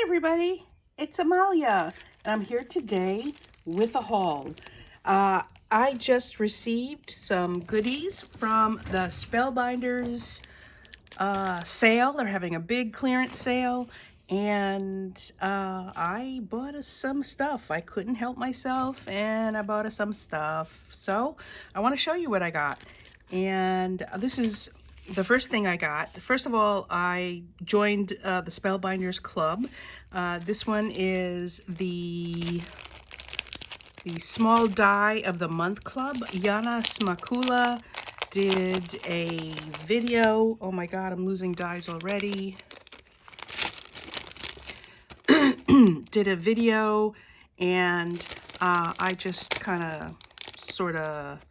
everybody, it's Amalia, and I'm here today with a haul. I just received some goodies from the Spellbinders sale. They're having a big clearance sale, and I bought us some stuff. I couldn't help myself, and I bought us some stuff. So I want to show you what I got. And this is the first thing I got. First of all, I joined the Spellbinders Club. This one is the Small Die of the Month Club. Yana Smakula did a video. Oh my God, I'm losing dies already. Did a video, and I just kind of sort of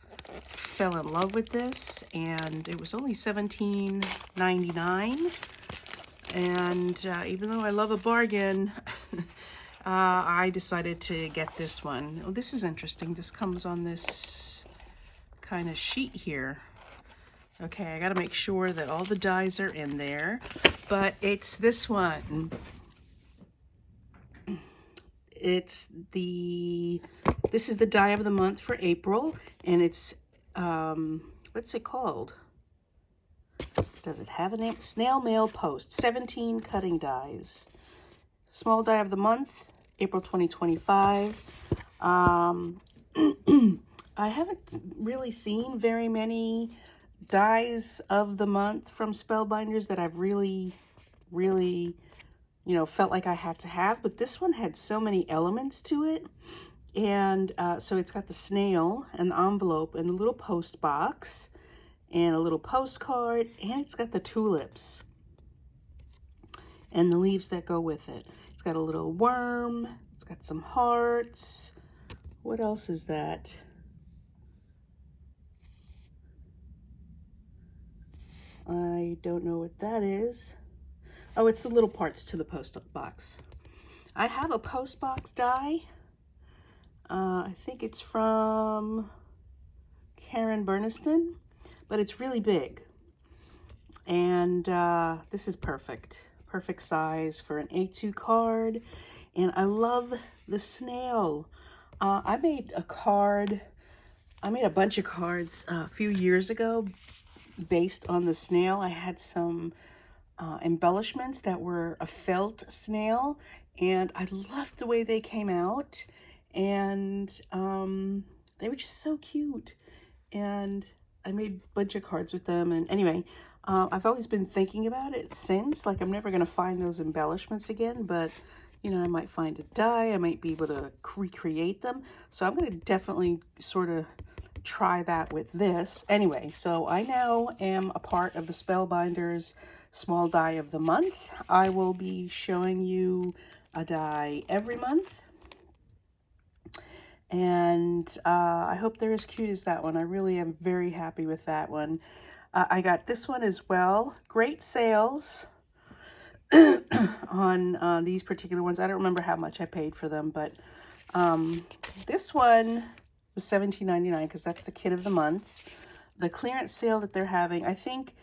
fell in love with this, and it was only $17.99. And even though I love a bargain, I decided to get this one. Oh, this is interesting. This comes on this kind of sheet here. Okay, I got to make sure that all the dies are in there, but it's this one. This is the die of the month for April, and it's, what's it called? Does it have a name? Snail Mail Post, 17 cutting dies. Small die of the month, April 2025. I haven't really seen very many dies of the month from Spellbinders that I've really, you know, felt like I had to have, but this one had so many elements to it. And so it's got the snail and the envelope and the little post box and a little postcard, and it's got the tulips and the leaves that go with it. It's got a little worm, it's got some hearts. What else is that? I don't know what that is. Oh, it's the little parts to the post box. I have a post box die. I think it's from Karen Berniston, but it's really big. And this is perfect. Perfect size for an A2 card. And I love the snail. I made a bunch of cards a few years ago based on the snail. I had some embellishments that were a felt snail, and I loved the way they came out, and they were just so cute, and I made a bunch of cards with them. And anyway, I've always been thinking about it since, like I'm never going to find those embellishments again, but you know, I might find a die, I might be able to recreate them, so I'm going to definitely sort of try that with this. Anyway, so I now am a part of the Spellbinders Small Die of the Month. I will be showing you a die every month, and I hope they're as cute as that one. I really am very happy with that one. I got this one as well. Great sales on these particular ones. I don't remember how much I paid for them, but this one was $17.99 because that's the kit of the month. The clearance sale that they're having, I think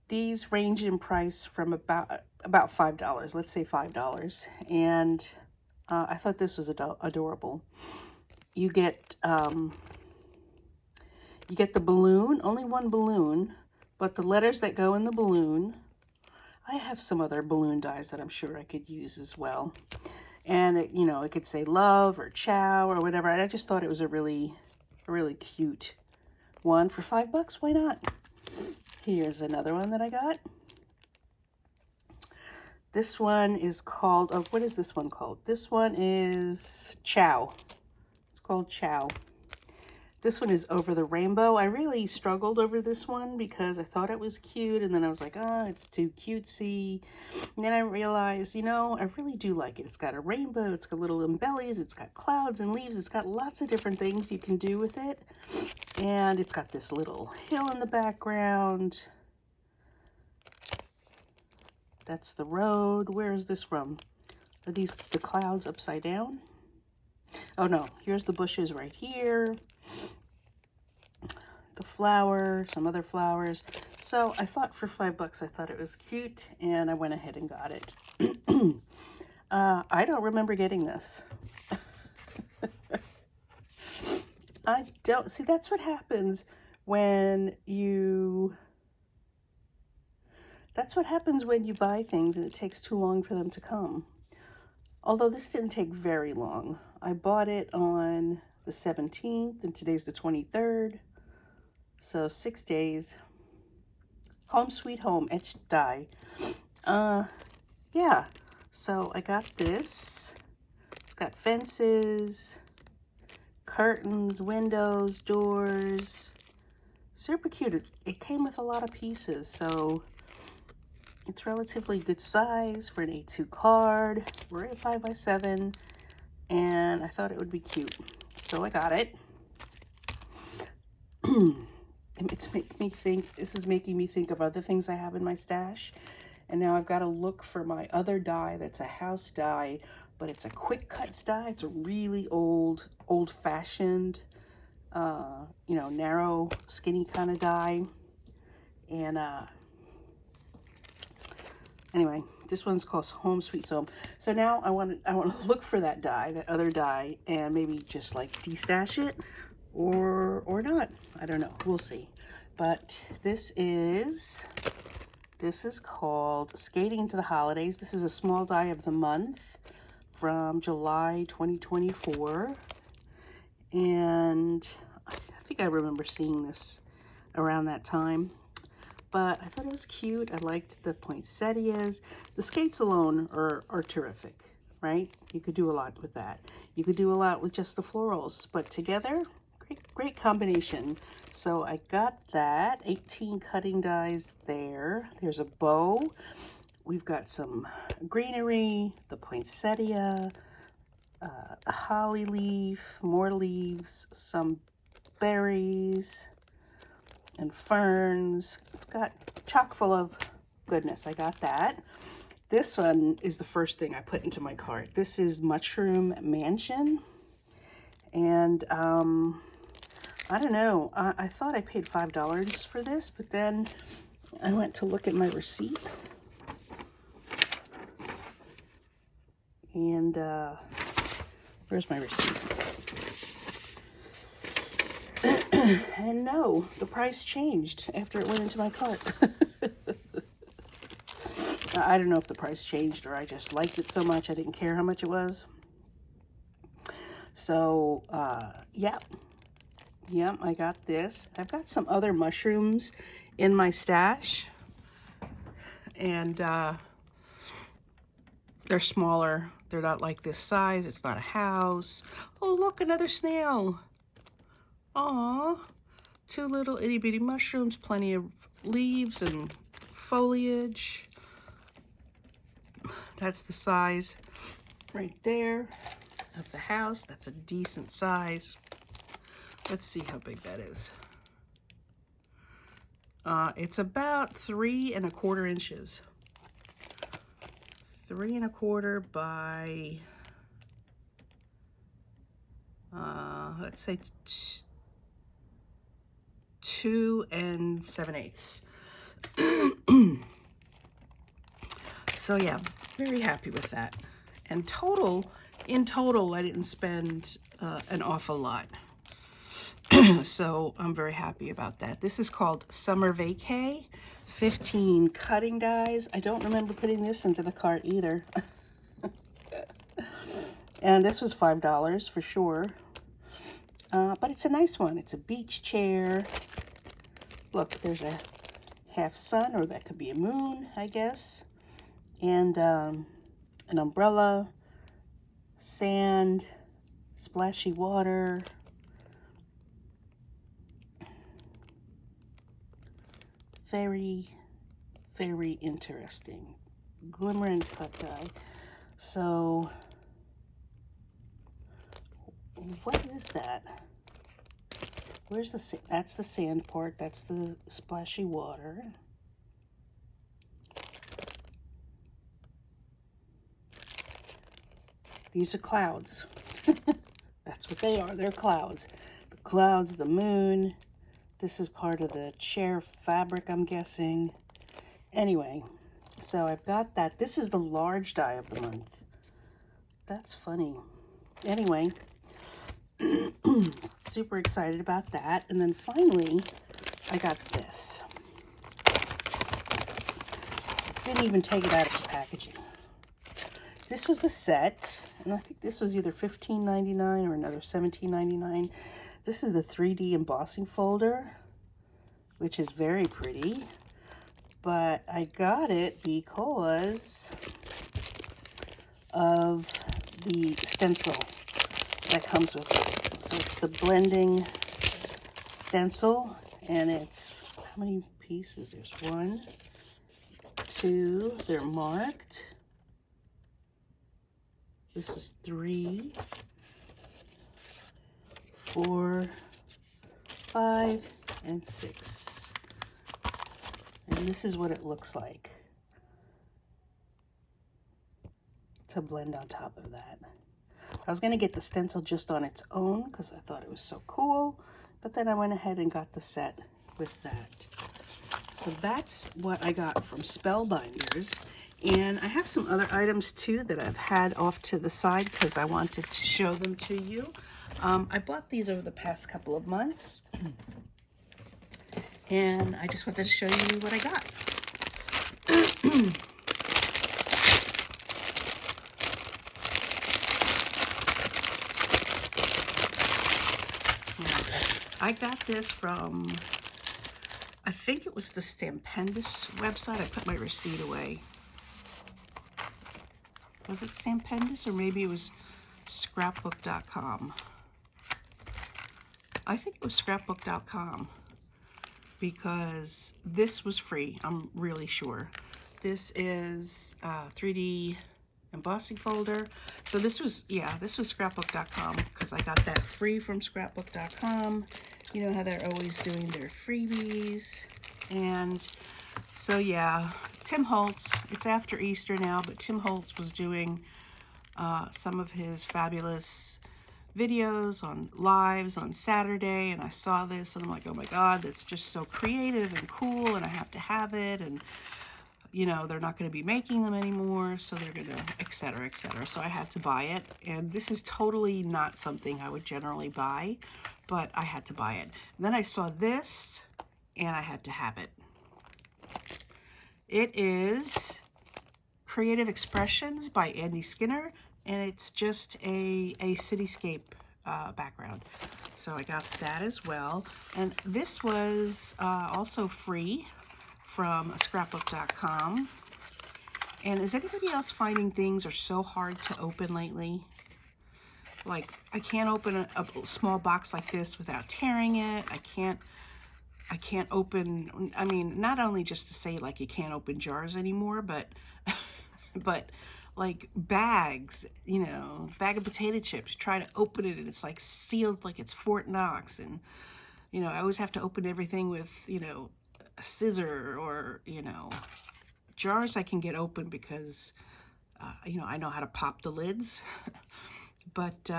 these range in price from about $5. Let's say $5. And I thought this was adorable. You get the balloon, only one balloon, but the letters that go in the balloon, I have some other balloon dies that I'm sure I could use as well. And it, you know, it could say love or ciao or whatever. And I just thought it was a really cute one for $5. Why not? Here's another one that I got. This one is called, oh, what is this one called? This one is Ciao. It's called Ciao. This one is Over the Rainbow. I really struggled over this one because I thought it was cute, and then I was like, oh, it's too cutesy. And then I realized, you know, I really do like it. It's got a rainbow, it's got little embellies, it's got clouds and leaves, it's got lots of different things you can do with it. And it's got this little hill in the background. That's the road. Where is this from? Are these the clouds upside down? Oh no, here's the bushes right here. The flower, some other flowers. So I thought for $5, I thought it was cute, and I went ahead and got it. I don't remember getting this. I don't. See, that's what happens when you... That's what happens when you buy things and it takes too long for them to come. Although this didn't take very long. I bought it on the 17th and today's the 23rd. So 6 days. Home Sweet Home etched die. Yeah. So I got this. It's got fences, curtains, windows, doors. Super cute. It came with a lot of pieces, so it's relatively good size for an A2 card. We're at 5x7, and I thought it would be cute, so I got it. It's making me think, this is making me think of other things I have in my stash, and now I've got to look for my other die that's a house die, but it's a quick cuts die. It's a really old-fashioned, you know, narrow, skinny kind of die, and anyway, this one's called Home Sweet Home. So now I want to look for that die, that other die, and maybe just like destash it, or not. I don't know. We'll see. But this is called Skating into the Holidays. This is a small die of the month from July 2024, and I think I remember seeing this around that time. But I thought it was cute. I liked the poinsettias. The skates alone are terrific, right? You could do a lot with that. You could do a lot with just the florals, but together, great combination. So I got that. 18 cutting dies there. There's a bow. We've got some greenery, the poinsettia, a holly leaf, more leaves, some berries, and ferns. It's got chock full of goodness. I got that. This one is the first thing I put into my cart. This is Mushroom Mansion. And I don't know. I thought I paid $5 for this, but then I went to look at my receipt. And where's my receipt? And no, the price changed after it went into my cart. I don't know if the price changed or I just liked it so much I didn't care how much it was. So, yeah, I got this. I've got some other mushrooms in my stash, and they're smaller. They're not like this size. It's not a house. Oh, look, another snail. Aw, 2 little itty bitty mushrooms, plenty of leaves and foliage. That's the size right there of the house. That's a decent size. Let's see how big that is. It's about 3 1/4 inches. 3 1/4 by, let's say 2 7/8. So yeah, very happy with that. And in total, I didn't spend an awful lot. So I'm very happy about that. This is called Summer Vacay. 15 cutting dies. I don't remember putting this into the cart either. And this was $5 for sure. But it's a nice one. It's a beach chair. Look, there's a half sun, or that could be a moon, I guess. And an umbrella, sand, splashy water. Very, very interesting. Glimmer and cut die. So, what is that? Where's the, that's the sand part. That's the splashy water. These are clouds. That's what they are. They're clouds. The clouds, the moon. This is part of the chair fabric, I'm guessing. Anyway, so I've got that. This is the large die of the month. That's funny. Anyway, super excited about that. And then finally, I got this. Didn't even take it out of the packaging. This was a set, and I think this was either $15.99 or another $17.99. This is the 3D embossing folder, which is very pretty. But I got it because of the stencil that comes with it. So it's the blending stencil, and it's, how many pieces? There's 1, 2, they're marked. This is 3, 4, 5, and 6. And this is what it looks like to blend on top of that. I was going to get the stencil just on its own because I thought it was so cool, but then I went ahead and got the set with that. So that's what I got from Spellbinders. And I have some other items too that I've had off to the side because I wanted to show them to you. I bought these over the past couple of months, and I just wanted to show you what I got. I got this from, I think it was the Spellbinder website. I put my receipt away. Was it Spellbinder or maybe it was scrapbook.com? I think it was scrapbook.com because this was free. I'm really sure. This is 3D embossing folder. So this was, yeah, this was scrapbook.com because I got that free from scrapbook.com. You know how they're always doing their freebies. And so yeah, Tim Holtz, it's after Easter now, but Tim Holtz was doing some of his fabulous videos on lives on Saturday, and I saw this and I'm like, oh my God, that's just so creative and cool, and I have to have it. And you know, they're not going to be making them anymore, so they're going to, etc., etc. So I had to buy it, and this is totally not something I would generally buy, but I had to buy it. And then I saw this, and I had to have it. It is Creative Expressions by Andy Skinner, and it's just a cityscape background. So I got that as well. And this was also free from scrapbook.com. And is anybody else finding things are so hard to open lately? Like, I can't open a small box like this without tearing it. I can't open, I mean, not only just to say like you can't open jars anymore, but but like bags, you know, bag of potato chips, try to open it and it's like sealed like it's Fort Knox. And you know, I always have to open everything with, you know, a scissor, or you know, jars I can get open because you know, I know how to pop the lids. But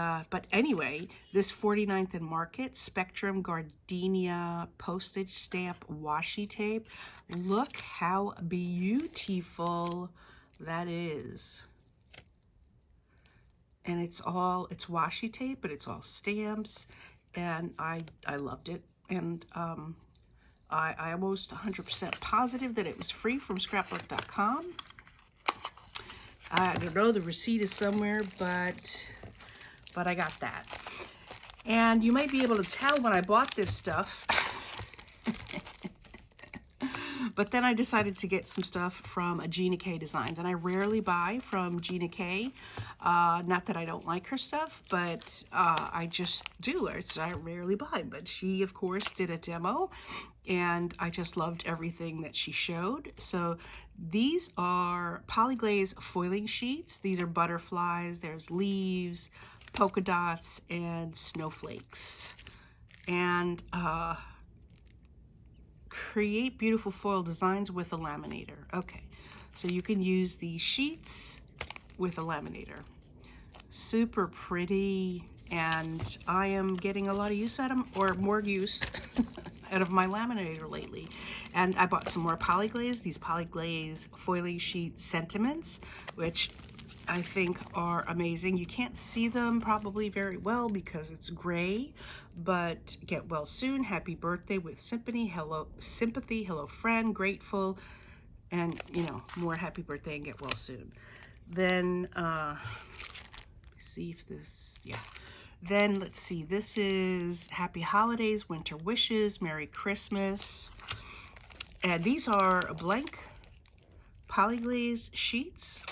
anyway, this 49th and Market Spectrum Gardenia postage stamp washi tape. Look how beautiful that is. And it's washi tape, but it's all stamps, and I loved it. And I almost 100% positive that it was free from scrapbook.com. I don't know, the receipt is somewhere, but I got that. And you might be able to tell when I bought this stuff, but then I decided to get some stuff from Gina K Designs, and I rarely buy from Gina K. Not that I don't like her stuff, but I just do. I rarely buy, but she, of course, did a demo, and I just loved everything that she showed. So these are polyglaze foiling sheets. These are butterflies. There's leaves, polka dots, and snowflakes. And create beautiful foil designs with a laminator. Okay, so you can use these sheets with a laminator. Super pretty, and I am getting a lot of use out of them, or more use out of my laminator lately. And I bought some more Polyglaze, these Polyglaze foiling sheet sentiments, which I think are amazing. You can't see them probably very well because it's gray, but get well soon, happy birthday with sympathy, hello friend, grateful, and you know, more happy birthday and get well soon. Then see if this, yeah. Then let's see, this is Happy Holidays, Winter Wishes, Merry Christmas. And these are blank Polyglaze sheets.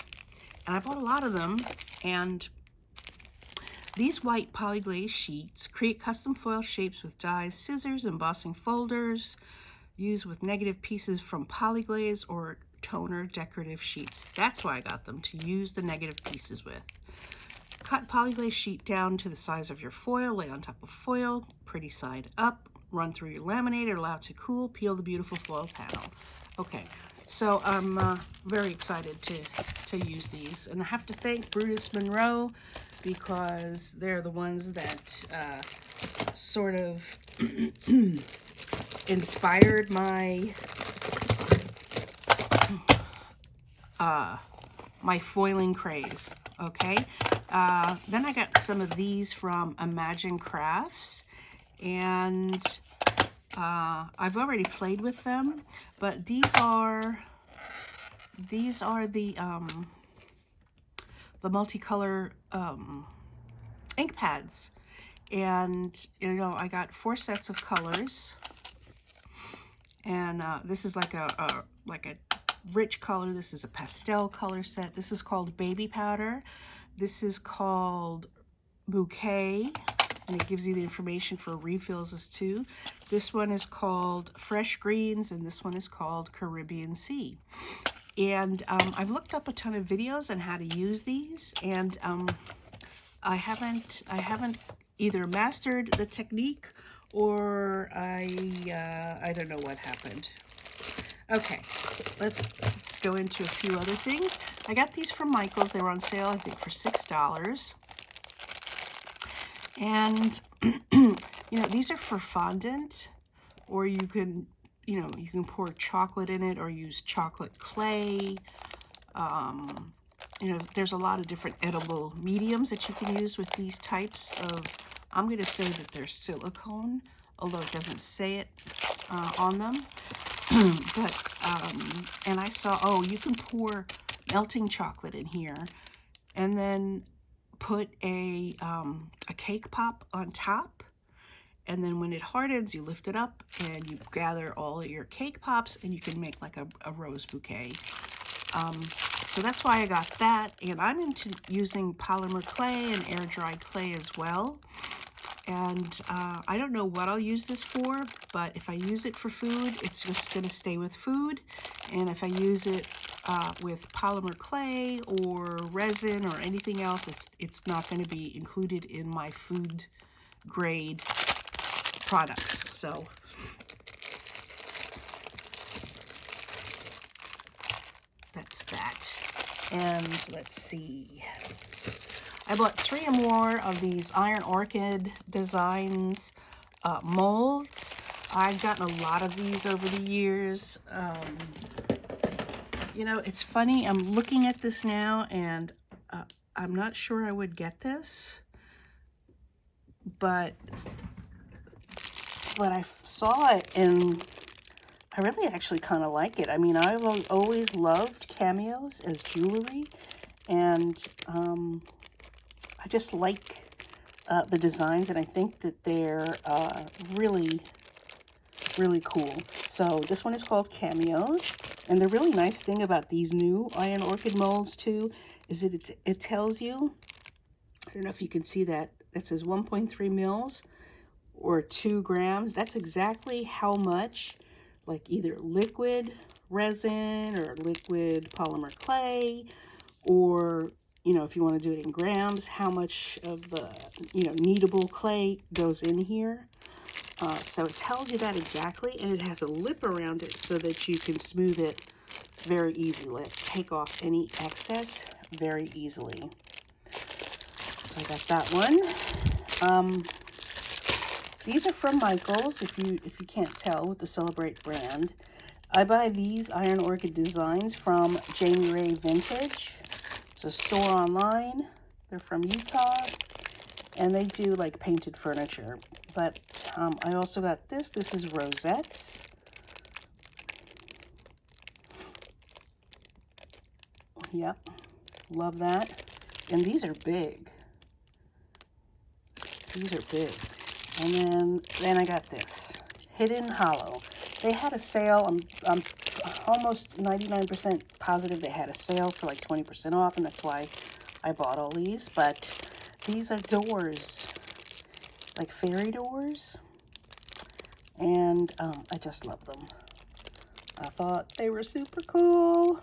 And I bought a lot of them. And these white Polyglaze sheets create custom foil shapes with dies, scissors, embossing folders, used with negative pieces from Polyglaze or toner decorative sheets. That's why I got them, to use the negative pieces with. Cut Polyglaze sheet down to the size of your foil, lay on top of foil, pretty side up, run through your laminator, allow it to cool, peel the beautiful foil panel. Okay, so I'm very excited to use these. And I have to thank Brutus Monroe because they're the ones that sort of inspired my my foiling craze. Okay, then I got some of these from Imagine Crafts, and I've already played with them, but these are the multicolor ink pads, and you know, I got 4 sets of colors, and this is like a rich color. This is a pastel color set. This is called Baby Powder. This is called Bouquet, and it gives you the information for refills as too. This one is called Fresh Greens, and this one is called Caribbean Sea. And I've looked up a ton of videos on how to use these, and I haven't either mastered the technique or I don't know what happened. Okay, let's go into a few other things. I got these from Michael's. They were on sale, I think, for $6. And, you know, these are for fondant, or you can, you know, you can pour chocolate in it or use chocolate clay. You know, there's a lot of different edible mediums that you can use with these types of, I'm going to say that they're silicone, although it doesn't say it on them. But, and I saw, oh, you can pour melting chocolate in here and then put a cake pop on top. And then when it hardens, you lift it up and you gather all of your cake pops and you can make like a rose bouquet. So that's why I got that. And I'm into using polymer clay and air dried clay as well. And I don't know what I'll use this for, but if I use it for food, it's just going to stay with food. And if I use it with polymer clay or resin or anything else, it's not going to be included in my food grade products. So that's that. And let's see. I bought 3 or more of these Iron Orchid Designs molds. I've gotten a lot of these over the years. You know, it's funny. I'm looking at this now, and I'm not sure I would get this, but I saw it, and I really actually kind of like it. I mean, I've always loved cameos as jewelry, and I just like the designs, and I think that they're really, really cool. So this one is called Cameos, and the really nice thing about these new Iron Orchid molds too is that it tells you, I don't know if you can see that, that says 1.3 mils or 2 grams. That's exactly how much, like either liquid resin or liquid polymer clay, or, you know, if you want to do it in grams, how much of the, you know, kneadable clay goes in here. So it tells you that exactly, and it has a lip around it so that you can smooth it very easily, like take off any excess very easily. So I got that one. These are from Michaels, if you can't tell with the Celebrate brand. I buy these Iron Orchid designs from Jamie Ray Vintage. It's a store online. They're from Utah, and they do like painted furniture. But I also got this. This is rosettes. Yep, love that. And these are big. These are big. And then I got this, Hidden Hollow. They had a sale. I'm almost 99% positive they had a sale for like 20% off, and that's why I bought all these. But these are doors, like fairy doors, and I just love them. I thought they were super cool,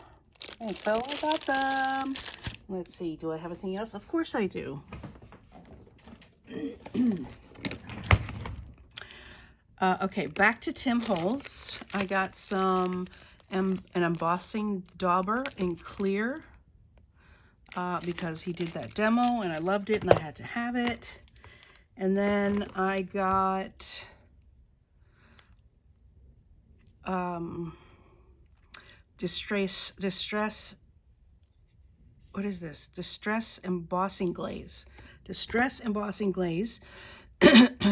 and so I got them. Let's see, do I have anything else? Of course I do. Okay, back to Tim Holtz. I got some an embossing dauber in clear because he did that demo and I loved it and I had to have it. And then I got distress, what is this? Distress embossing glaze. Distress embossing glaze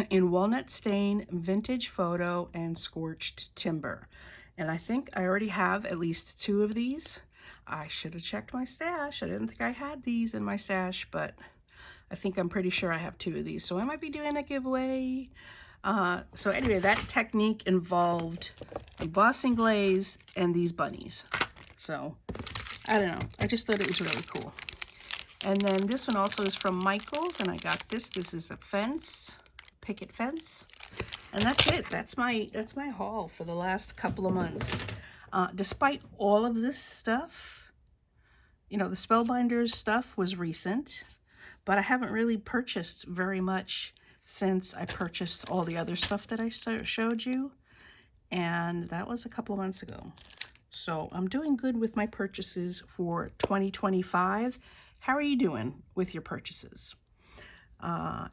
in walnut stain, vintage photo, and scorched timber. And I think I already have at least 2 of these. I should have checked my stash. I didn't think I had these in my stash, but I'm pretty sure I have 2 of these. So I might be doing a giveaway. So anyway, that technique involved embossing glaze and these bunnies. So I don't know. I just thought it was really cool. And then this one also is from Michaels, and I got this. This is a fence, picket fence. And that's it. That's my haul for the last couple of months. Despite all of this stuff, you know, the Spellbinder stuff was recent, but I haven't really purchased very much since I purchased all the other stuff that I showed you. And that was a couple of months ago. So I'm doing good with my purchases for 2025. How are you doing with your purchases?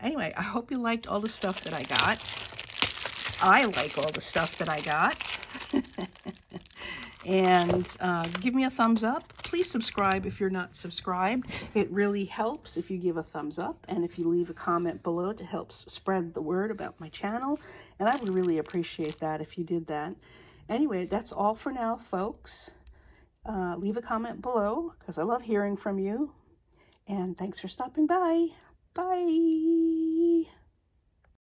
Anyway, I hope you liked all the stuff that I got. I like all the stuff that I got. And give me a thumbs up. Please subscribe if you're not subscribed. It really helps if you give a thumbs up and if you leave a comment below to help spread the word about my channel. And I would really appreciate that if you did that. Anyway, that's all for now, folks. Leave a comment below because I love hearing from you. And thanks for stopping by. Bye.